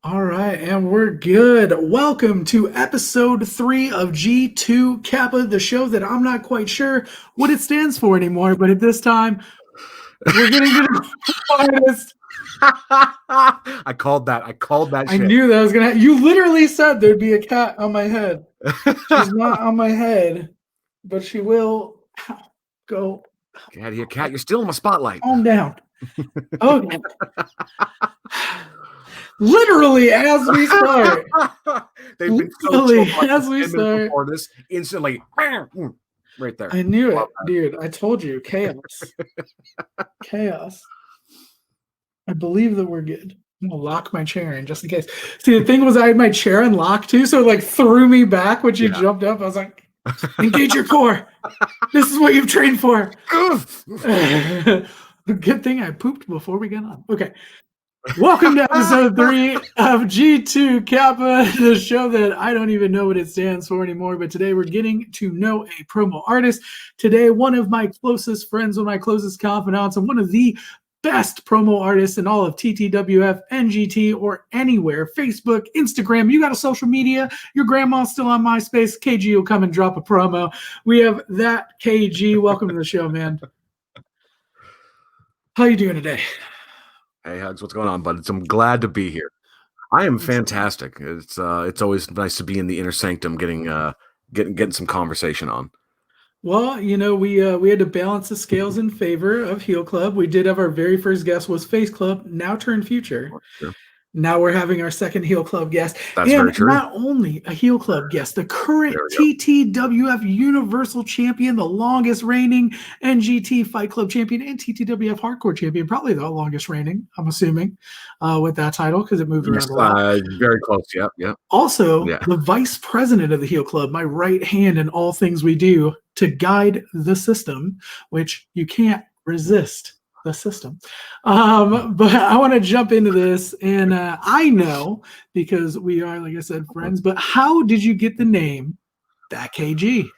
All right, and we're good. Welcome to episode 3 of G2KAPA, the show that I'm not quite sure what it stands for anymore, but at this time, we're getting to the artist. I called that. I called that I shit. knew that was gonna. You literally said there'd be a cat on my head. She's not on my head, but she will go. Get out of here, cat. You're still in my spotlight. Calm down. Okay. Literally, as we start. They've been so Literally, chill for like as 10 we minutes start. before this. Instantly, right there. I knew it, dude. I told you, chaos. Chaos. I believe that we're good. I'm gonna lock my chair in just in case. See, the thing was, I had my chair unlocked too, so it like threw me back when you jumped up. I was like, "Engage your core. This is what you've trained for." Good thing I pooped before we got on. Okay. Welcome to episode 3 of G2KAPA, the show that I don't even know what it stands for anymore. But today we're getting to know a promo artist. Today, one of my closest friends, one of my closest confidants, and one of the best promo artists in all of TTWF, NGT, or anywhere. Facebook, Instagram, you got a social media, your grandma's still on MySpace, KG will come and drop a promo. We have ThatKG. Welcome to the show, man. How you doing today? Hey, Hugs, what's going on, bud? I'm glad to be here. I am fantastic. It's always nice to be in the inner sanctum, getting some conversation on. Well, you know, we had to balance the scales in favor of Heel Club. We did have our very first guest was Face Club, now turned Future. Sure. Now we're having our second Heel Club guest. That's very true. Not only a Heel Club guest, the current TTWF Universal Champion, the longest reigning NGT Fight Club Champion, and TTWF Hardcore Champion, probably the longest reigning, I'm assuming, with that title because it moved around a lot. Very close, yeah. Also, the vice president of the Heel Club, my right hand in all things we do to guide the system, which you can't resist the system. But I want to jump into this, and I know because we are, like I said, friends, but how did you get the name ThatKG?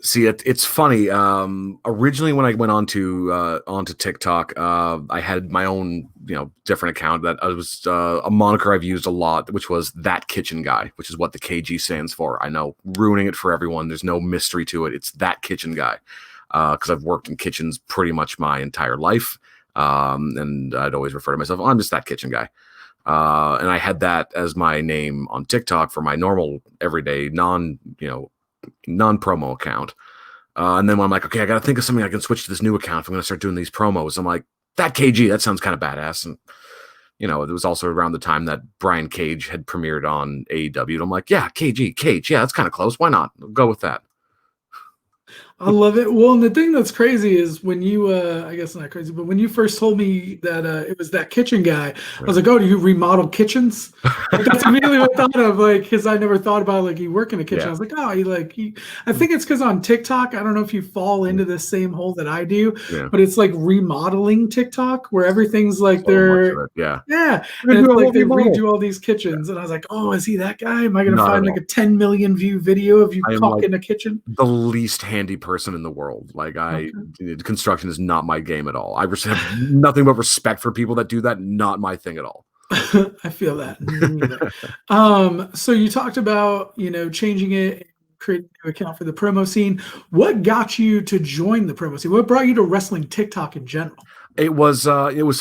See, it's funny. Originally, when I went onto TikTok, I had my own, different account that was a moniker I've used a lot, which was That Kitchen Guy, which is what the KG stands for. I know, ruining it for everyone. There's no mystery to it. It's That Kitchen Guy, because I've worked in kitchens pretty much my entire life, and I'd always refer to myself, I'm just that kitchen guy. And I had that as my name on TikTok for my normal, everyday, non-promo account. And then when I'm like, okay, I got to think of something I can switch to this new account if I'm going to start doing these promos. I'm like, ThatKG, that sounds kind of badass. And, it was also around the time that Brian Cage had premiered on AEW. And I'm like, yeah, Cage. Yeah, that's kind of close. Why not? I'll go with that. I love it. Well, and the thing that's crazy is when you, I guess not crazy, but when you first told me that it was That Kitchen Guy, I was like, oh, do you remodel kitchens? Like, that's immediately what I thought of, like, because I never thought about, like, you work in a kitchen. I was like, oh, I think it's because on TikTok, I don't know if you fall into the same hole that I do, but it's like remodeling TikTok where everything's like and it's like they redo all these kitchens. And I was like, oh, is he that guy? Am I going to find like a 10 million view video of you caulking a kitchen? The least handy person in the world. Like construction is not my game at all. I have nothing but respect for people that do that. Not my thing at all. I feel that. So you talked about, changing it, creating a new account for the promo scene. What got you to join the promo scene? What brought you to wrestling TikTok in general? It was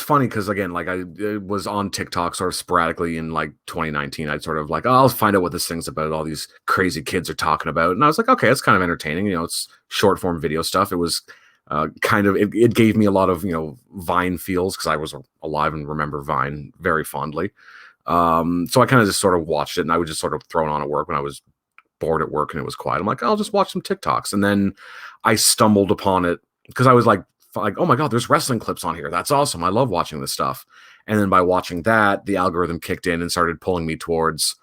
funny because, again, like I was on TikTok sort of sporadically in like 2019. I'd sort of like, oh, I'll find out what this thing's about. All these crazy kids are talking about. And I was like, okay, it's kind of entertaining. It's short form video stuff. It was it gave me a lot of, Vine feels because I was alive and remember Vine very fondly. So I kind of just sort of watched it, and I would just sort of throw it on at work when I was bored at work and it was quiet. I'm like, I'll just watch some TikToks. And then I stumbled upon it because I was like, oh my God, there's wrestling clips on here. That's awesome. I love watching this stuff. And then by watching that, the algorithm kicked in and started pulling me towards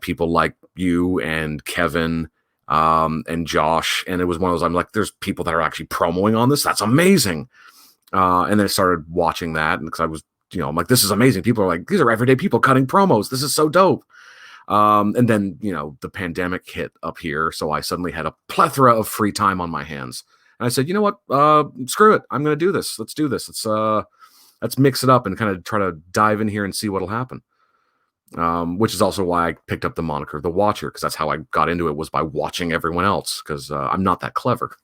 people like you and Kevin and Josh. And it was one of those, I'm like, there's people that are actually promoing on this. That's amazing. And then I started watching that because I was, I'm like, this is amazing. People are like, these are everyday people cutting promos. This is so dope. And then, the pandemic hit up here. So I suddenly had a plethora of free time on my hands. And I said, you know what? Screw it. I'm going to do this. Let's do this. Let's mix it up and kind of try to dive in here and see what'll happen. which is also why I picked up the moniker The Watcher, because that's how I got into it, was by watching everyone else, because I'm not that clever.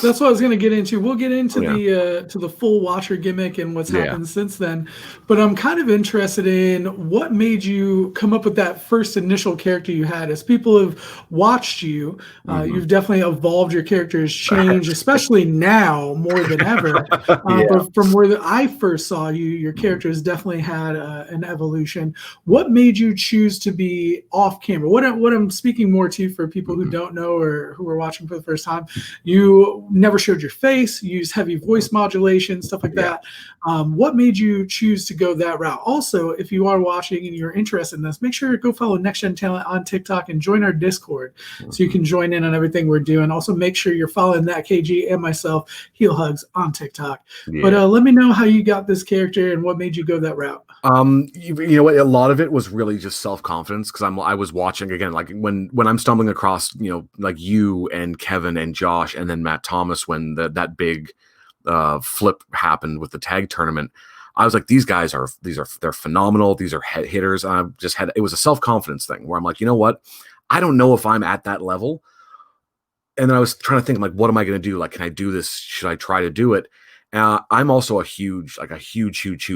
That's what I was going to get into. We'll get into Yeah. the full Watcher gimmick and what's Yeah. happened since then. But I'm kind of interested in what made you come up with that first initial character you had. As people have watched you, you've definitely evolved. Your character has changed, especially now more than ever. Yeah. But from where I first saw you, your character has definitely had an evolution. What made you choose to be off camera? What I'm speaking more to for people who don't know or who are watching for the first time. You never showed your face, you used heavy voice modulation, stuff like that. What made you choose to go that route? Also, if you are watching and you're interested in this, make sure to go follow Next Gen Talent on TikTok and join our Discord so you can join in on everything we're doing. Also, make sure you're following ThatKG and myself, HeelHugz, on TikTok. Yeah. But let me know how you got this character and what made you go that route. You know what? A lot of it was really just self-confidence, because I was watching again, like when I'm stumbling across, like you and Kevin and Josh and then Matt Thomas, when that big flip happened with the tag tournament, I was like, these guys they're phenomenal. These are hitters. And I just it was a self-confidence thing where I'm like, you know what? I don't know if I'm at that level. And then I was trying to think, like, what am I going to do? Like, can I do this? Should I try to do it? I'm also a huge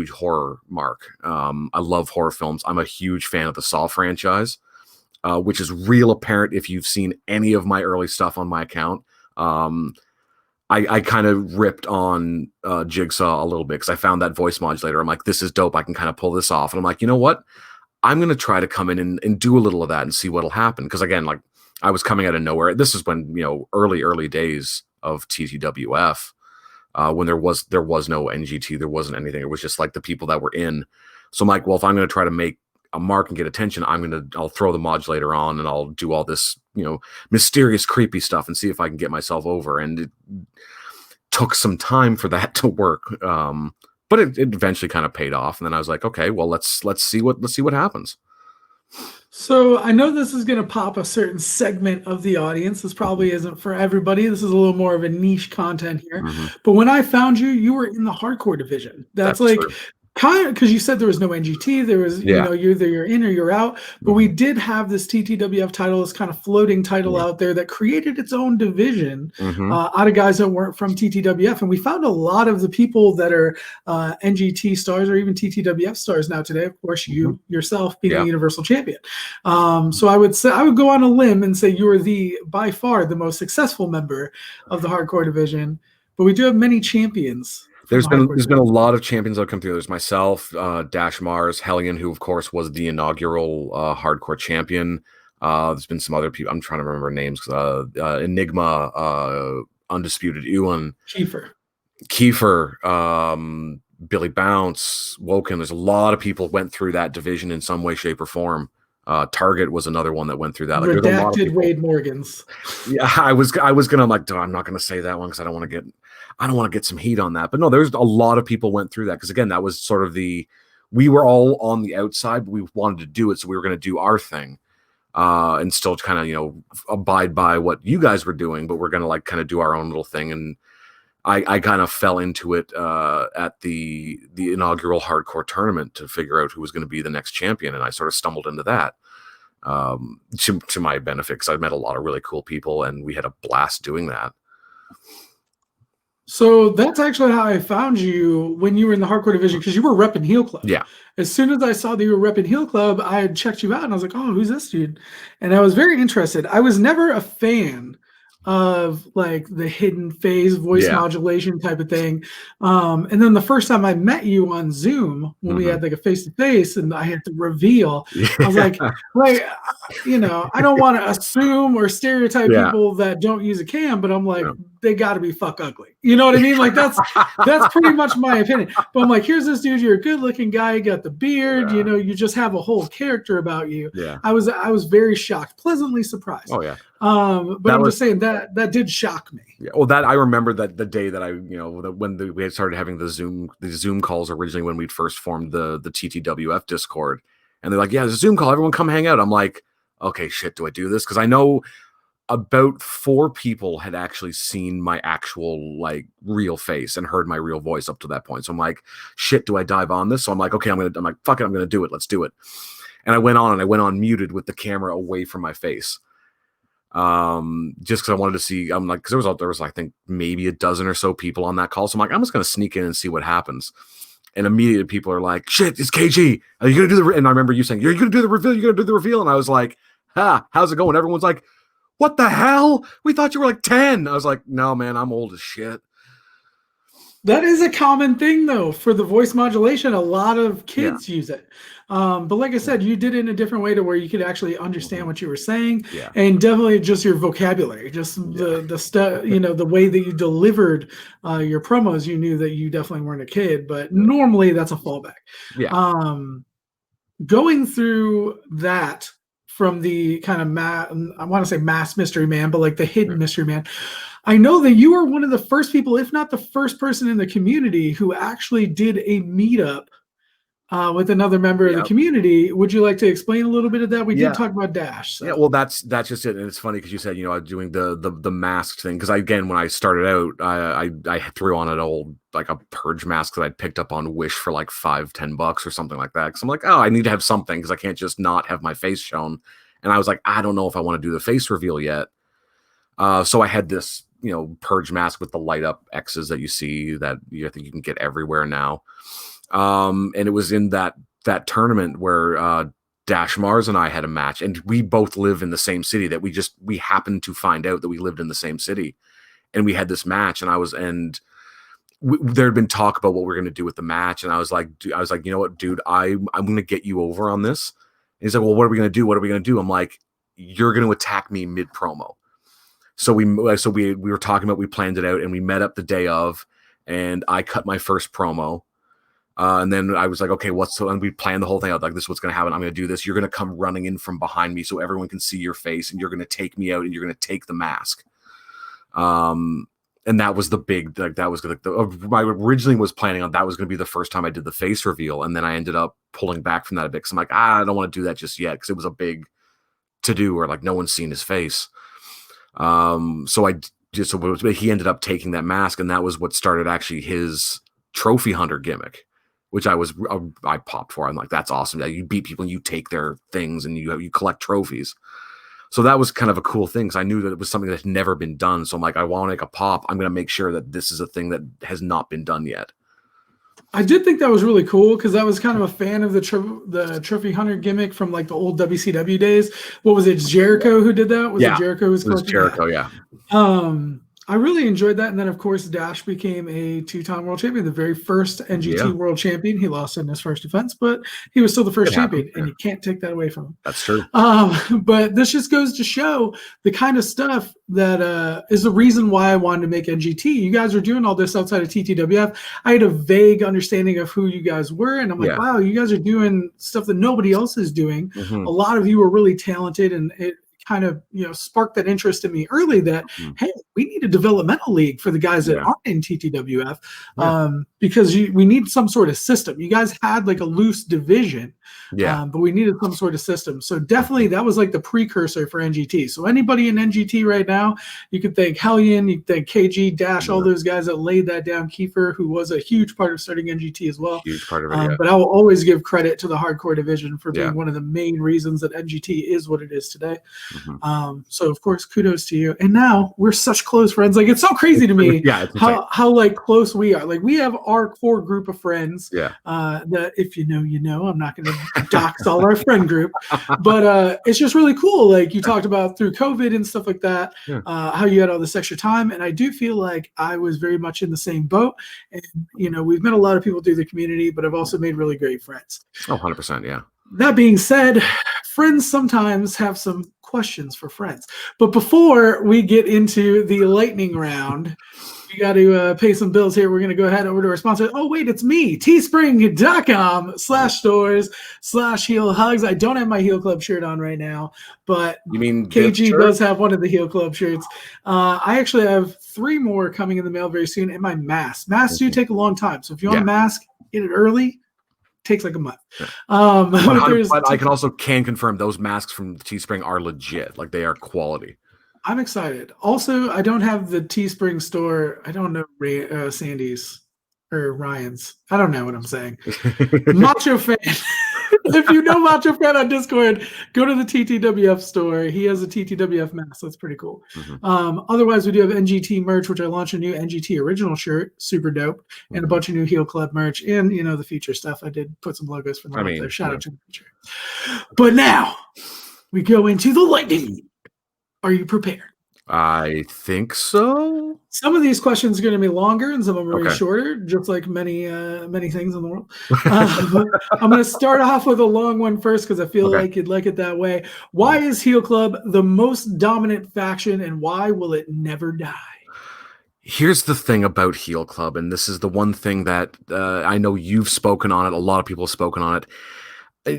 horror mark. I love horror films. I'm a huge fan of the Saw franchise, which is real apparent if you've seen any of my early stuff on my account. I kind of ripped on Jigsaw a little bit because I found that voice modulator. I'm like, this is dope. I can kind of pull this off. And I'm like, you know what? I'm going to try to come in and do a little of that and see what'll happen. Because again, like, I was coming out of nowhere. This is when, early days of TTWF. When there was no NGT, there wasn't anything. It was just like the people that were in. So I'm like, well, if I'm going to try to make a mark and get attention, I'll throw the modulator on and I'll do all this, mysterious, creepy stuff and see if I can get myself over. And it took some time for that to work. But it eventually kind of paid off. And then I was like, okay, well, let's see what happens. So I know this is going to pop a certain segment of the audience. This probably isn't for everybody. This is a little more of a niche content here. But when I found you, you were in the hardcore division. That's like true. Kind of, because you said there was no NGT, there was, either you're in or you're out. But we did have this TTWF title, this kind of floating title out there that created its own division out of guys that weren't from TTWF. And we found a lot of the people that are NGT stars or even TTWF stars now today. Of course, you yourself being the Universal Champion. So I would go on a limb and say you are by far the most successful member of the hardcore division. But we do have many champions. There's been a lot of champions that have come through. There's myself, Dash Mars, Hellion, who of course was the inaugural hardcore champion. There's been some other people. I'm trying to remember names. Enigma, Undisputed Ewan, Kiefer, Billy Bounce, Woken. There's a lot of people went through that division in some way, shape, or form. Target was another one that went through that. Like, redacted Wade Morgans. Yeah, I was gonna, I'm like, I'm not gonna say that one because I don't want to get some heat on that. But no, there's a lot of people went through that because again, that was sort of we were all on the outside, but we wanted to do it, so we were going to do our thing, and still kind of abide by what you guys were doing, but we're going to like kind of do our own little thing. And I kind of fell into it at the inaugural hardcore tournament to figure out who was going to be the next champion, and I sort of stumbled into that to my benefit because I met a lot of really cool people, and we had a blast doing that. So that's actually how I found you when you were in the hardcore division, because you were repping Heel Club. Yeah. As soon as I saw that you were repping Heel Club, I had checked you out and I was like, oh, who's this dude? And I was very interested. I was never a fan of like the hidden phase voice modulation type of thing. And then the first time I met you on Zoom when we had like a face-to-face and I had to reveal, I was like, I don't want to assume or stereotype people that don't use a cam, but I'm like, they got to be fuck ugly. You know what I mean? Like that's pretty much my opinion. But I'm like, here's this dude, you're a good looking guy, you got the beard, you just have a whole character about you. Yeah. I was very shocked, pleasantly surprised. Oh yeah. But I'm just saying that did shock me. Yeah. Well, that I remember that the day that we had started having the Zoom calls originally when we'd first formed the TTWF Discord, and they're like, yeah, there's a Zoom call, everyone come hang out. I'm like, okay, shit, do I do this? Because I know about 4 people had actually seen my actual like real face and heard my real voice up to that point. So I'm like, shit, do I dive on this? So I'm like, okay, I'm like, fuck it, I'm gonna do it. Let's do it. And I went on muted with the camera away from my face. Just because I wanted to see, I'm like, because there was I think maybe a dozen or so people on that call. So I'm like, I'm just gonna sneak in and see what happens. And immediately people are like, shit, it's KG. Are you gonna do the and I remember you saying, you're gonna do the reveal, you're gonna do the reveal. And I was like, how's it going? Everyone's like, what the hell? We thought you were like 10. I was like, no, man, I'm old as shit. That is a common thing, though, for the voice modulation. A lot of kids use it. But like I said, you did it in a different way to where you could actually understand what you were saying, and definitely just your vocabulary, just the stuff, the way that you delivered your promos. You knew that you definitely weren't a kid, but normally that's a fallback. Going through that from the kind of I want to say mass mystery man, but like the hidden mystery man. I know that you were one of the first people, if not the first person in the community, who actually did a meetup with another member of the community. Would you like to explain a little bit of that? We did talk about Dash. So. Yeah, well, that's just it, and it's funny because you said, I was doing the mask thing because again, when I started out, I threw on an old like a purge mask that I'd picked up on Wish for like $5-10 or something like that. Because I'm like, oh, I need to have something because I can't just not have my face shown. And I was like, I don't know if I want to do the face reveal yet. So I had this, purge mask with the light up X's that you see that I think you can get everywhere now. And it was in that tournament where Dash Mars and I had a match, and we both live in the same city. That we happened to find out that we lived in the same city, and we had this match. And there had been talk about what we were going to do with the match, and I was like, you know what, dude, I'm going to get you over on this. And he's like, well, what are we going to do? What are we going to do? I'm like, you're going to attack me mid promo. So we were talking about, we planned it out, and we met up the day of, and I cut my first promo. And then I was like, okay, and we planned the whole thing out. Like, this is what's going to happen. I'm going to do this. You're going to come running in from behind me so everyone can see your face, and you're going to take me out, and you're going to take the mask. And that was the big, like, that was going to, I originally was planning on that was going to be the first time I did the face reveal. And then I ended up pulling back from that a bit. Cause I'm like, I don't want to do that just yet. Cause it was a big to do where like no one's seen his face. So he ended up taking that mask, and that was what started actually his trophy hunter gimmick, which I popped for. I'm like, that's awesome. You beat people and you take their things and you collect trophies. So that was kind of a cool thing, because I knew that it was something that had never been done. So I'm like, I want to make a pop. I'm going to make sure that this is a thing that has not been done yet. I did think that was really cool, because I was kind of a fan of the trophy hunter gimmick from like the old WCW days. What was it, Jericho who did that? Was it Jericho? It was Jericho, yeah. I really enjoyed that. And then, of course, Dash became a 2-time world champion, the very first NGT world champion. He lost in his first defense, but he was still the first champion, and you can't take that away from him. That's true. But this just goes to show the kind of stuff that is the reason why I wanted to make NGT. You guys are doing all this outside of TTWF. I had a vague understanding of who you guys were, and I'm like, wow, you guys are doing stuff that nobody else is doing. A lot of you are really talented, and it kind of sparked that interest in me early that hey, we need a developmental league for the guys that aren't in TTWF, because we need some sort of system. You guys had like a loose division, but we needed some sort of system. So definitely that was like the precursor for NGT. So anybody in NGT right now, you can thank Hellion, you can thank KG, Dash, all those guys that laid that down. Kiefer, who was a huge part of starting NGT as well. Huge part of it. But I will always give credit to the hardcore division for being one of the main reasons that NGT is what it is today. So of course, kudos to you. And now we're such close friends. Like, it's so crazy to me how like close we are. Like, we have our core group of friends that if you know, I'm not going to dox all our friend group, but it's just really cool. Like, you talked about through COVID and stuff like that, how you had all this extra time. And I do feel like I was very much in the same boat. And, we've met a lot of people through the community, but I've also made really great friends. Oh, 100%. Yeah. That being said, friends sometimes have some questions for friends. But before we get into the lightning round, we got to pay some bills here. We're going to go ahead over to our sponsor. Oh, wait, it's me, teespring.com/stores/HeelHugz. I don't have my Heel Club shirt on right now, but you mean KG does have one of the Heel Club shirts. I actually have 3 more coming in the mail very soon, and my mask. Masks do take a long time. So if you want a mask, get it early. Takes like a month. But I can confirm those masks from Teespring are legit. Like, they are quality. I'm excited. Also, I don't have the Teespring store. I don't know Sandy's or Ryan's. I don't know what I'm saying. Macho Fan. If you know Macho Fan on Discord, go to the TTWF store. He has a TTWF mask. That's pretty cool. Otherwise, we do have NGT merch, which I launched a new NGT original shirt, super dope, and a bunch of new Heel Club merch, and the future stuff. I did put some logos for them up there. Shout out to the future. But now we go into the lightning. Are you prepared? I think so. Some of these questions are going to be longer and some of them are shorter, just like many things in the world. I'm going to start off with a long one first because I feel like you'd like it that way. Why is Heel Club the most dominant faction and why will it never die? Here's the thing about Heel Club, and this is the one thing that I know you've spoken on it. A lot of people have spoken on it.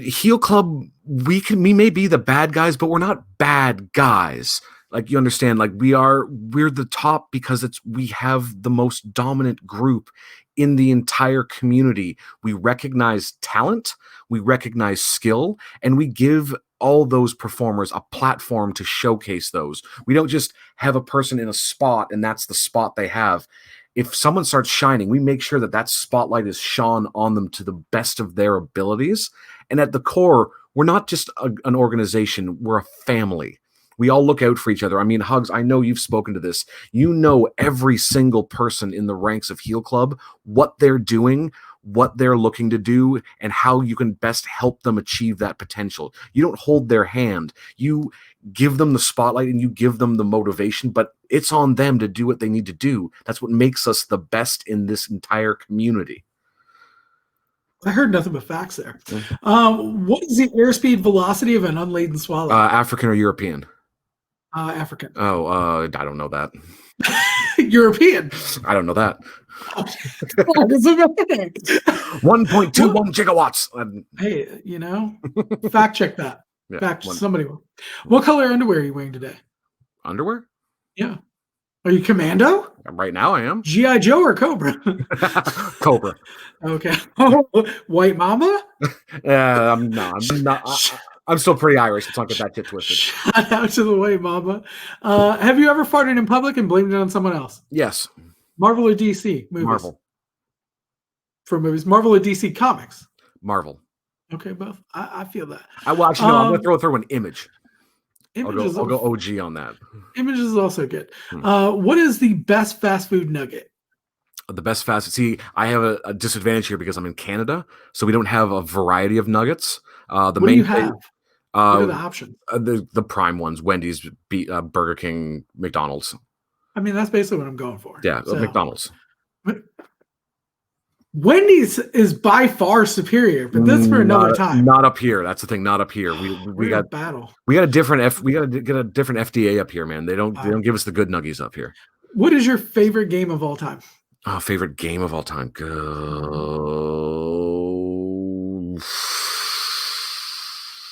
Heel Club, we may be the bad guys, but we're not bad guys. Like, you understand, like we're the top because we have the most dominant group in the entire community. We recognize talent, we recognize skill, and we give all those performers a platform to showcase those. We don't just have a person in a spot and that's the spot they have. If someone starts shining, we make sure that that spotlight is shone on them to the best of their abilities. And at the core, we're not just an organization, we're a family. We all look out for each other. I mean, Hugz, I know you've spoken to this. You know every single person in the ranks of Heel Club, what they're doing, what they're looking to do, and how you can best help them achieve that potential. You don't hold their hand. You give them the spotlight and you give them the motivation, but it's on them to do what they need to do. That's what makes us the best in this entire community. I heard nothing but facts there. What is the airspeed velocity of an unladen swallow? African or European? African. Oh, I don't know that. European. I don't know that. 1.21 gigawatts. Hey, fact check that. Somebody will. What color underwear are you wearing today? Underwear? Yeah. Are you Commando? Right now I am. G.I. Joe or Cobra? Cobra. Okay. White Mama? Yeah, I'm not. I'm still pretty Irish. Let's not get that shit twisted. Shout out to the White Mama. Have you ever farted in public and blamed it on someone else? Yes. Marvel or DC movies? Marvel. For movies. Marvel or DC comics? Marvel. Okay, both. I feel that. I'm going to throw an Image. Images I'll go OG on that. Images is also good. What is the best fast food nugget? The best fast food. See, I have a disadvantage here because I'm in Canada, so we don't have a variety of nuggets. What do you have? What are the options? The prime ones: Wendy's, Burger King, McDonald's. I mean, that's basically what I'm going for. Yeah, McDonald's. Wendy's is by far superior, but that's for another time. Not up here. That's the thing. Not up here. We got battle. We got a different we got to get a different FDA up here, man. They don't give us the good nuggies up here. What is your favorite game of all time? Oh, favorite game of all time. Go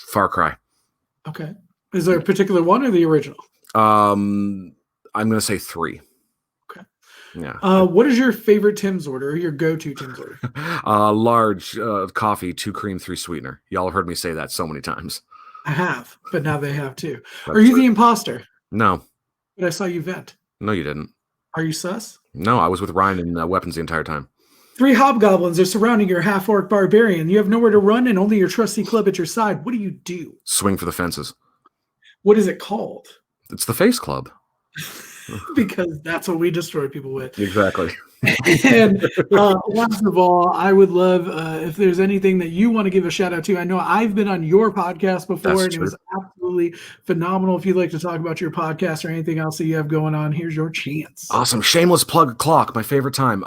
Far Cry. Okay. Is there a particular one or the original? I'm gonna say 3. Okay. Yeah. What is your favorite Tim's order or your go-to Tim's order? Large coffee, 2 cream, 3 sweetener. Y'all have heard me say that so many times. I have, but now they have too. Are you the imposter? No. But I saw you vent. No, you didn't. Are you sus? No, I was with Ryan in weapons the entire time. 3 hobgoblins are surrounding your half-orc barbarian. You have nowhere to run and only your trusty club at your side. What do you do? Swing for the fences. What is it called? It's the Face Club. Because that's what we destroy people with. Exactly. And last of all, I would love if there's anything that you want to give a shout out to. I know I've been on your podcast before, and it was absolutely phenomenal. If you'd like to talk about your podcast or anything else that you have going on, here's your chance. Awesome. Shameless plug clock, my favorite time.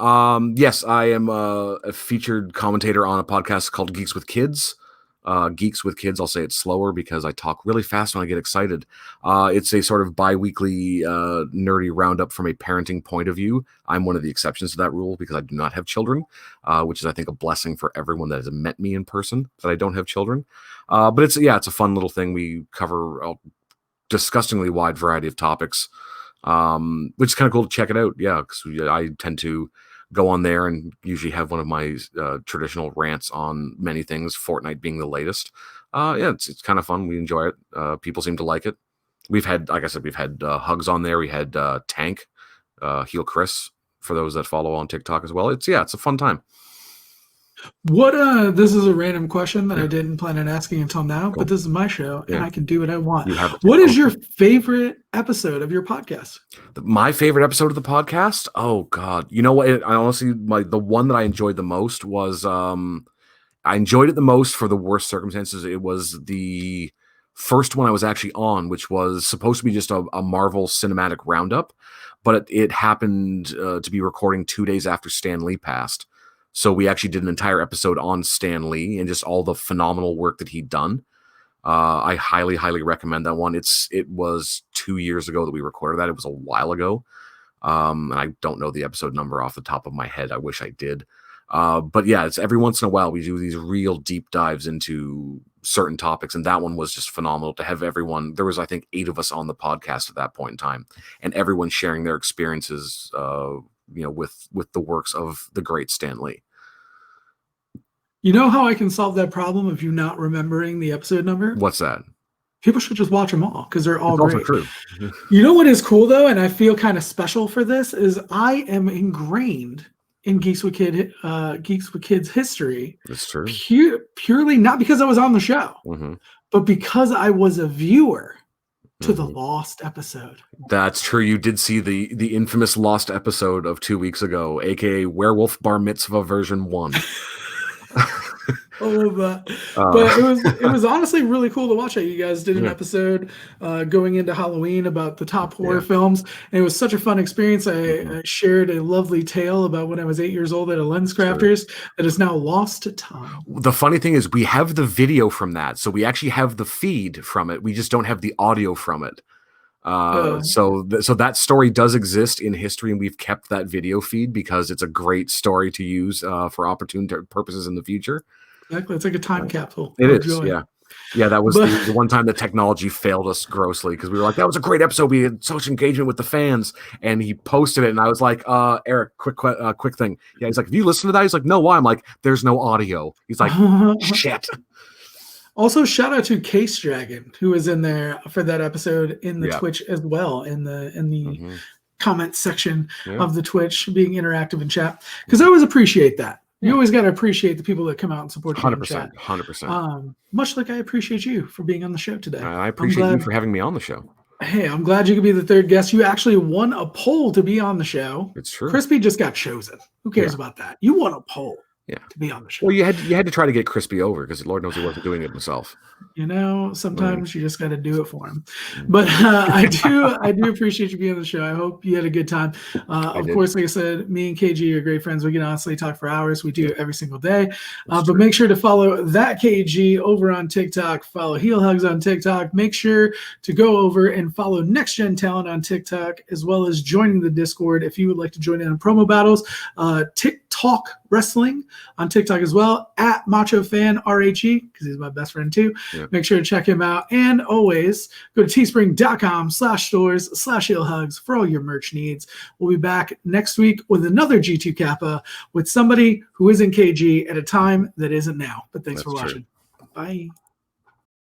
Yes, I am a featured commentator on a podcast called Geeks with Kids. Geeks with Kids. I'll say it slower because I talk really fast when I get excited. It's a sort of bi-weekly nerdy roundup from a parenting point of view. I'm one of the exceptions to that rule because I do not have children, which is, I think, a blessing for everyone that has met me in person that I don't have children. But it's a fun little thing. We cover a disgustingly wide variety of topics, which is kind of cool to check it out. Yeah, because I tend to go on there and usually have one of my traditional rants on many things, Fortnite being the latest. It's kind of fun. We enjoy it. People seem to like it. We've had, like I said, we've had Hugs on there. We had Tank, Heel Chris, for those that follow on TikTok as well. It's a fun time. What this is a random question that Yeah. I didn't plan on asking until now, Cool. but this is my show and Yeah. I can do what I want. You have What is your favorite episode of your podcast? My favorite episode of the podcast? Oh God. You know what? I honestly, the one that I enjoyed the most was I enjoyed it the most for the worst circumstances. It was the first one I was actually on, which was supposed to be just a Marvel cinematic roundup, but it happened to be recording 2 days after Stan Lee passed. So we actually did an entire episode on Stan Lee and just all the phenomenal work that he'd done. I highly, highly recommend that one. It was 2 years ago that we recorded that. It was a while ago. And I don't know the episode number off the top of my head. I wish I did. But yeah, it's every once in a while we do these real deep dives into certain topics, and that one was just phenomenal to have everyone. There was, I think, 8 of us on the podcast at that point in time, and everyone sharing their experiences, with the works of the great Stan Lee. You know how I can solve that problem of you not remembering the episode number? What's that? People should just watch them all because they're all It's also great. true. You know what is cool though, and I feel kind of special for this, is I am ingrained in Geeks with Kids history. It's true. Purely not because I was on the show, but because I was a viewer to the Lost episode. That's true. You did see the infamous Lost episode of 2 weeks ago, aka Werewolf Bar Mitzvah version 1. All of that. But it was honestly really cool to watch that. You guys did an episode going into Halloween about the top horror films, and it was such a fun experience. I shared a lovely tale about when I was 8 years old at a Lens Crafters that is now lost to time. The funny thing is we have the video from that, so we actually have the feed from it. We just don't have the audio from it. So that story does exist in history, and we've kept that video feed because it's a great story to use for opportune purposes in the future. Exactly. It's like a time capsule. It is, joy. Yeah, that was the one time that technology failed us grossly, because we were like, that was a great episode. We had so much engagement with the fans, and he posted it, and I was like, Eric, quick thing. Yeah, he's like, have you listened to that? He's like, no, why? I'm like, there's no audio. He's like, shit. Also, shout out to Case Dragon, who was in there for that episode in the Twitch as well, in the comment section of the Twitch, being interactive in chat, because I always appreciate that. You always got to appreciate the people that come out and support you in chat. 100%. Much like I appreciate you for being on the show today. I appreciate you for having me on the show. Hey, I'm glad you could be the third guest. You actually won a poll to be on the show. It's true. Crispy just got chosen. Who cares about that? You won a poll. To be on the show. Well, you had to try to get Crispy over, because Lord knows he wasn't doing it himself. Sometimes you just got to do it for him. But I do appreciate you being on the show. I hope you had a good time. Of course, like I said, me and KG are great friends. We can honestly talk for hours. We do it every single day. But make sure to follow ThatKG over on TikTok. Follow HeelHugz on TikTok. Make sure to go over and follow Next Gen Talent on TikTok, as well as joining the Discord if you would like to join in on promo battles. TikTok Wrestling on TikTok as well, at Macho Fan RHE, because he's my best friend too. Make sure to check him out. And always go to teespring.com/stores/HeelHugz for all your merch needs. We'll be back next week with another G2KAPA with somebody who isn't KG at a time that isn't now. But thanks for watching. Bye.